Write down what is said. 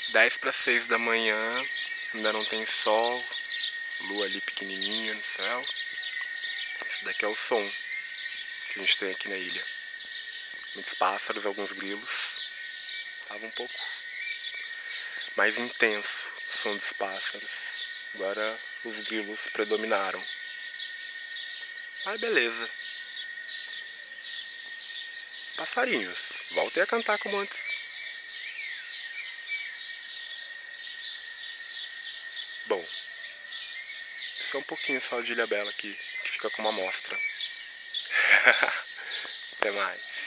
10 para 6 da manhã, ainda não tem sol, lua ali pequenininha no céu. Esse daqui é o som que a gente tem aqui na ilha. Muitos pássaros, alguns grilos. Tava um pouco mais intenso o som dos pássaros. Agora os grilos predominaram. Mas beleza. Passarinhos, voltem a cantar como antes. Bom, isso é um pouquinho só de Ilhabela aqui, que fica como amostra. Até mais.